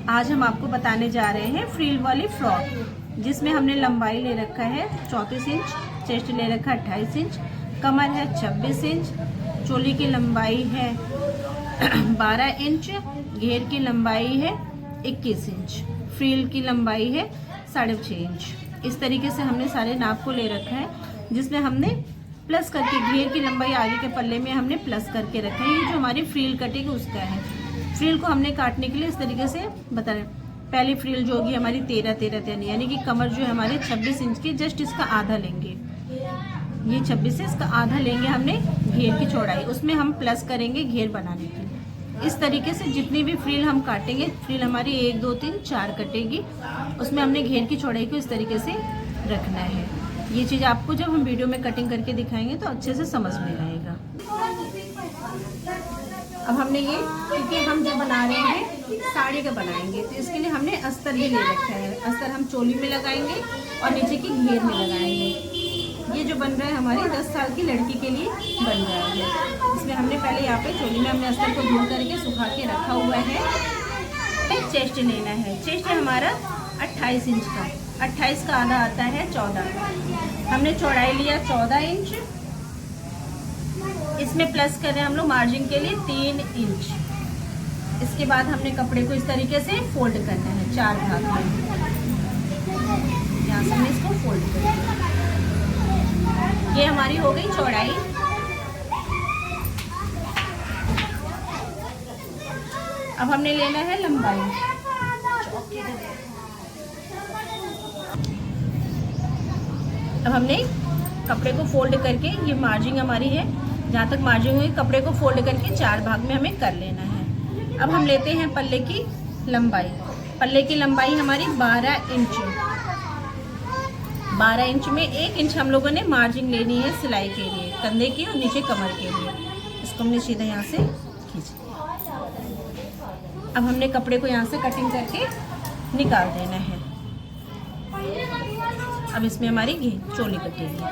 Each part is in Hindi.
आज हम आपको बताने जा रहे हैं फ्रिल वाली फ्रॉक, जिसमें हमने लंबाई ले रखा है 34 इंच, चेस्ट ले रखा है 28 इंच, कमर है 26 इंच, चोली की लंबाई है 12 इंच, घेर की लंबाई है 21 इंच, फ्रिल की लंबाई है 6.5 इंच। इस तरीके से हमने सारे नाप को ले रखा है, जिसमें हमने प्लस करके घेर की लंबाई आगे के पल्ले में हमने प्लस करके रखा है। ये जो हमारी फ्रिल कटेगी उसका है। फ्रिल को हमने काटने के लिए इस तरीके से बता रहे हैं। पहली फ्रिल जो होगी हमारी 13 यानी कि कमर जो है हमारे 26 इंच की, जस्ट इसका आधा लेंगे। ये 26 से इसका आधा लेंगे हमने घेर की चौड़ाई, उसमें हम प्लस करेंगे घेर बनाने के लिए। इस तरीके से जितनी भी फ्रिल हम काटेंगे, फ्रिल हमारी 1 2 3 4 कटेगी, उसमें हमने घेर की चौड़ाई को इस तरीके से रखना है। ये चीज़ आपको जब हम वीडियो में कटिंग करके दिखाएंगे तो अच्छे से समझ में आएगा। अब हमने ये, क्योंकि हम जो बना रहे हैं साड़ी का बनाएंगे, तो इसके लिए हमने अस्तर भी ले रखा है। अस्तर हम चोली में लगाएंगे और नीचे की घेर में लगाएंगे। ये जो बन रहा है हमारी 10 साल की लड़की के लिए बन रहा है। इसमें हमने पहले यहाँ पे चोली में हमने अस्तर को धो करके सुखा के रखा हुआ है। चेस्ट लेना है, चेस्ट है हमारा 28 इंच का, 28 का आधा आता है 14। हमने चौड़ाई लिया 14 इंच, इसमें प्लस कर रहे हैं हम लोग मार्जिन के लिए 3 इंच। इसके बाद हमने कपड़े को इस तरीके से फोल्ड करना है 4 भाग में। यहाँ से हमने इसको फोल्ड कर दिया। ये हमारी हो गई चौड़ाई। अब हमने लेना है लंबाई। अब हमने कपड़े को फोल्ड करके, ये मार्जिन हमारी है, जहाँ तक मार्जिन हुई कपड़े को फोल्ड करके 4 भाग में हमें कर लेना है। अब हम लेते हैं पल्ले की लंबाई। पल्ले की लंबाई हमारी 12 इंच। 12 इंच में 1 इंच हम लोगों ने मार्जिन लेनी है सिलाई के लिए, कंधे की और नीचे कमर के लिए। इसको हमने सीधा यहाँ से खींच लिया। अब हमने कपड़े को यहाँ से कटिंग करके निकाल देना है। अब इसमें हमारी चोली कटेगी।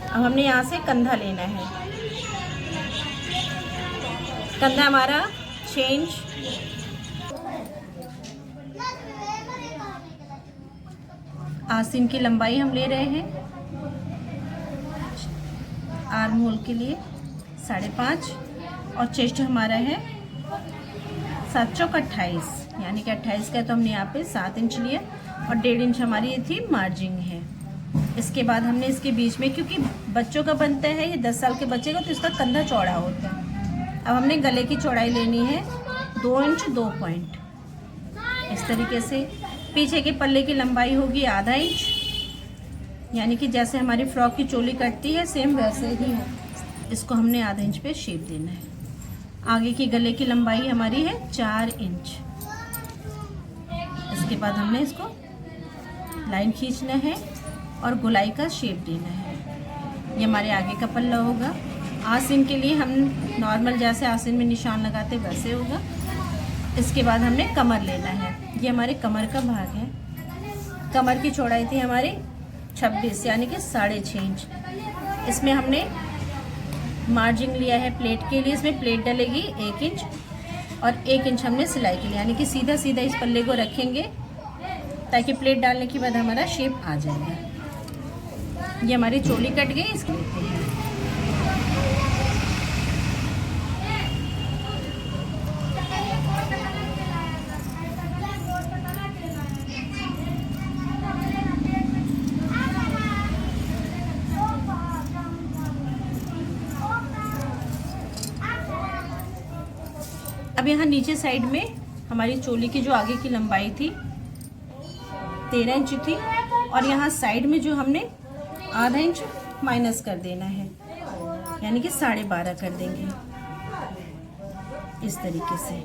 अब हमने यहाँ से कंधा लेना है। कंधा हमारा 6 इंच। आस्तीन की लंबाई हम ले रहे हैं आर्म होल के लिए 5.5, और चेस्ट हमारा है 7 चौक 28, यानी कि 28 का, तो हमने यहाँ पे 7 इंच लिया और 1.5 इंच हमारी ये थी मार्जिन है। इसके बाद हमने इसके बीच में, क्योंकि बच्चों का बनता है ये 10 साल के बच्चे का, तो इसका कंधा चौड़ा होता है। अब हमने गले की चौड़ाई लेनी है 2 इंच 2 पॉइंट। इस तरीके से पीछे के पल्ले की लंबाई होगी आधा इंच, यानी कि जैसे हमारी फ्रॉक की चोली कटती है सेम वैसे ही है। इसको हमने आधा इंच पे शेप देना है। आगे की गले की लंबाई हमारी है 4 इंच। इसके बाद हमने इसको लाइन खींचना है और गोलाई का शेप देना है। ये हमारे आगे का पल्ला होगा। आस्तीन के लिए हम नॉर्मल जैसे आस्तीन में निशान लगाते वैसे होगा। इसके बाद हमने कमर लेना है। ये हमारे कमर का भाग है। कमर की चौड़ाई थी हमारी 26, यानी कि 6.5 इंच। इसमें हमने मार्जिन लिया है प्लेट के लिए। इसमें प्लेट डलेगी 1 इंच और 1 इंच हमने सिलाई के लिए, यानी कि सीधा सीधा इस पल्ले को रखेंगे ताकि प्लेट डालने के बाद हमारा शेप आ जाएगा। ये हमारी चोली कट गई। इसके लेते हैं अब यहाँ नीचे साइड में हमारी चोली की जो आगे की लंबाई थी 13 इंच थी, और यहाँ साइड में जो हमने आधा इंच माइनस कर देना है, यानी कि 12.5 कर देंगे इस तरीके से।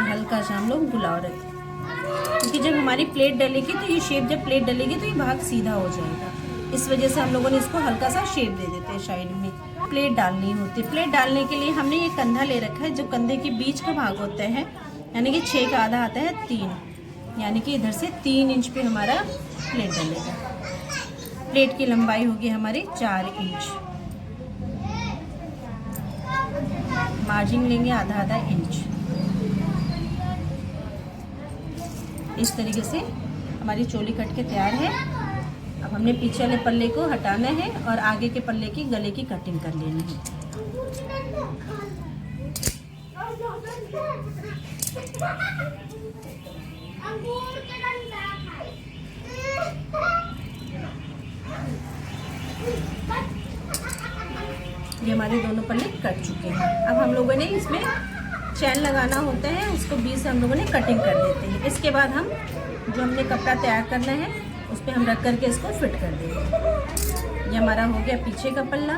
हल्का सा हम लोग गुलाव रखें, क्योंकि जब हमारी प्लेट डलेगी तो ये शेप, जब प्लेट डलेगी तो ये भाग सीधा हो जाएगा। इस वजह से हम लोगों ने इसको हल्का सा शेप दे देते हैं साइड में। प्लेट डालनी होती है। प्लेट डालने के लिए हमने ये कंधा ले रखा है, जो कंधे के बीच का भाग होता है, यानी कि 6 का आधा आता है 3, यानी कि इधर से 3 इंच पे हमारा प्लेट डलेगा। प्लेट की लंबाई होगी हमारी 4 इंच। मार्जिन लेंगे आधा इंच। इस तरीके से हमारी चोली कट के तैयार है। अब हमने पीछे वाले पल्ले को हटाना है और आगे के पल्ले की गले की कटिंग कर लेनी है। ये हमारे दोनों पल्ले कट चुके हैं। अब हम लोगों ने इसमें चैन लगाना होता है, उसको बीच से हम लोगों ने कटिंग कर देते हैं। इसके बाद हम जो हमने कपड़ा तैयार करना है उस पर हम रख करके इसको फिट कर देंगे। ये हमारा हो गया पीछे का पल्ला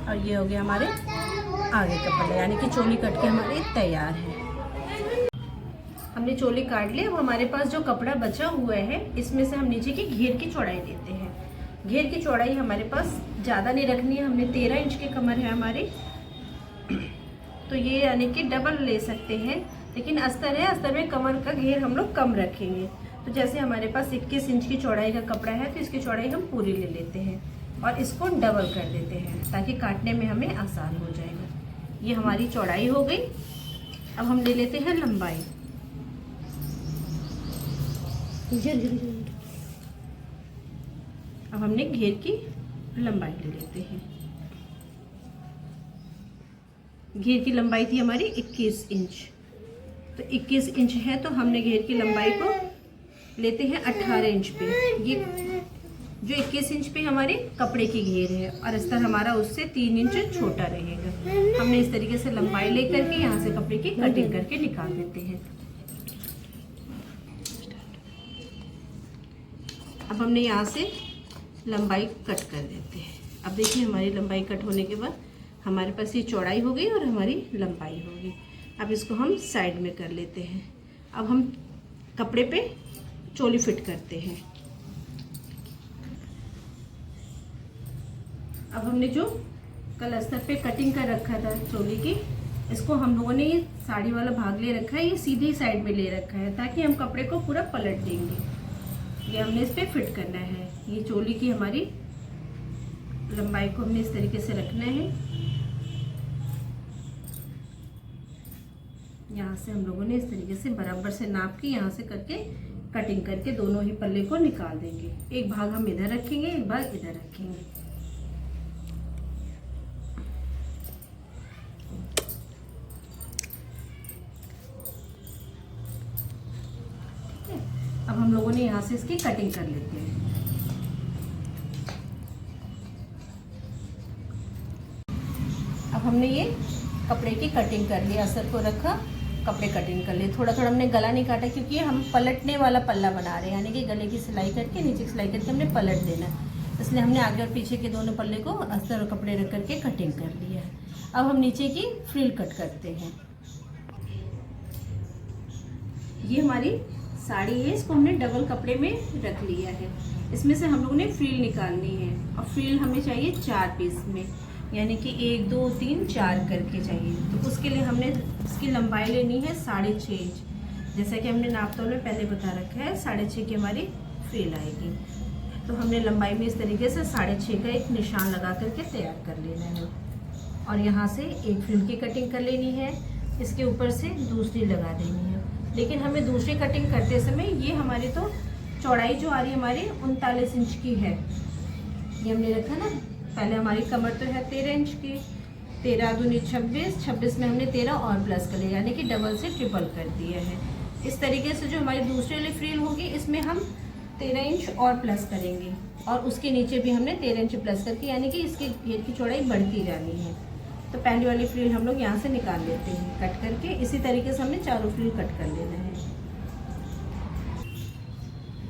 और ये हो गया हमारे आगे का पल्ला, यानी कि चोली कट के हमारी तैयार है। हमने चोली काट ली। अब हमारे पास जो कपड़ा बचा हुआ है इसमें से हम नीचे की घेर की चौड़ाई लेते हैं। घेर की चौड़ाई हमारे पास ज़्यादा नहीं रखनी है। हमने 13 इंच की कमर है हमारी, तो ये यानी कि डबल ले सकते हैं, लेकिन अस्तर है, अस्तर में कमर का घेर हम लोग कम रखेंगे। तो जैसे हमारे पास 21 इंच की चौड़ाई का कपड़ा है तो इसकी चौड़ाई हम पूरी ले लेते हैं और इसको डबल कर देते हैं ताकि काटने में हमें आसान हो जाएगा। ये हमारी चौड़ाई हो गई। अब हम ले लेते हैं लंबाई। अब हमने घेर की लंबाई ले लेते हैं। घेर की लंबाई थी हमारी 21 इंच, तो 21 इंच है तो हमने घेर की लंबाई को लेते हैं 18 इंच पे। ये जो 21 इंच पे हमारे कपड़े की घेर है और अस्तर हमारा उससे 3 इंच छोटा रहेगा। हमने इस तरीके से लंबाई लेकर के यहाँ से कपड़े की कटिंग करके निकाल देते हैं। अब हमने यहाँ से लंबाई कट कर देते हैं। अब देखिए हमारी लंबाई कट होने के बाद हमारे पास ये चौड़ाई हो गई और हमारी लंबाई होगी। अब इसको हम साइड में कर लेते हैं। अब हम कपड़े पे चोली फिट करते हैं। अब हमने जो कल अस्तर पे कटिंग कर रखा था चोली की, इसको हम लोगों ने ये साड़ी वाला भाग ले रखा है, ये सीधी साइड में ले रखा है ताकि हम कपड़े को पूरा पलट देंगे। ये हमने इस पे फिट करना है। ये चोली की हमारी लंबाई को हमने इस तरीके से रखना है। यहाँ से हम लोगों ने इस तरीके से बराबर से नाप के यहाँ से करके कटिंग करके दोनों ही पल्ले को निकाल देंगे। एक भाग हम इधर रखेंगे, एक भाग इधर रखेंगे। अब हम लोगों ने यहाँ से इसकी कटिंग कर लेते हैं। अब हमने ये कपड़े की कटिंग कर ली, अस्तर को रखा, कपड़े कटिंग कर लिए। थोड़ा थोड़ा हमने गला नहीं काटा क्योंकि हम पलटने वाला पल्ला बना रहे हैं, यानी कि गले की सिलाई करके नीचे की सिलाई करके हमने पलट देना है। इसलिए हमने आगे और पीछे के दोनों पल्ले को अस्तर और कपड़े रख करके कटिंग कर लिया है। अब हम नीचे की फ्रिल कट करते हैं। ये हमारी साड़ी है, इसको हमने डबल कपड़े में रख लिया है। इसमें से हम लोगों ने फ्रिल निकालनी है और फ्रिल हमें चाहिए 4 पीस में, यानी कि 1 2 3 4 करके चाहिए। तो उसके लिए हमने इसकी लंबाई लेनी है 6.5 इंच, जैसा कि हमने नाप तौल में पहले बता रखा है। 6.5 की हमारी फ्रिल आएगी। तो हमने लंबाई में इस तरीके से 6.5 का एक निशान लगा करके तैयार कर लेना है और यहाँ से एक फ्रिल की कटिंग कर लेनी है। इसके ऊपर से दूसरी लगा देनी है, लेकिन हमें दूसरी कटिंग करते समय ये हमारी तो चौड़ाई जो आ रही है हमारी 39 इंच की है। ये हमने रखा ना, पहले हमारी कमर तो है 13 इंच की, 13 दूनी 26, 26 में हमने 13 और प्लस कर लिया, यानी कि डबल से ट्रिपल कर दिया है। इस तरीके से जो हमारी दूसरी वाली फ्रिल होगी इसमें हम 13 इंच और प्लस करेंगे और उसके नीचे भी हमने 13 इंच प्लस करके, यानी कि इसकी घेर की चौड़ाई बढ़ती जानी है। तो पहली वाली फ्रिल हम लोग यहाँ से निकाल लेते हैं कट करके। इसी तरीके से हमने चारों फ्रिल कट कर लेना है।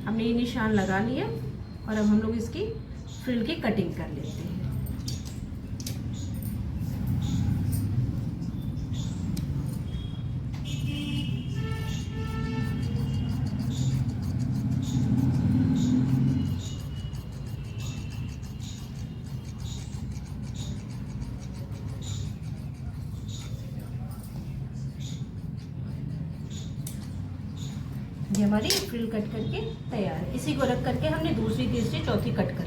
हमने ये निशान लगा लिया और अब हम लोग इसकी फ्रिल की कटिंग कर लेते हैं। ये हमारी फ्रिल कट करके तैयार है। इसी को रख करके हमने दूसरी, तीसरी, चौथी कट कर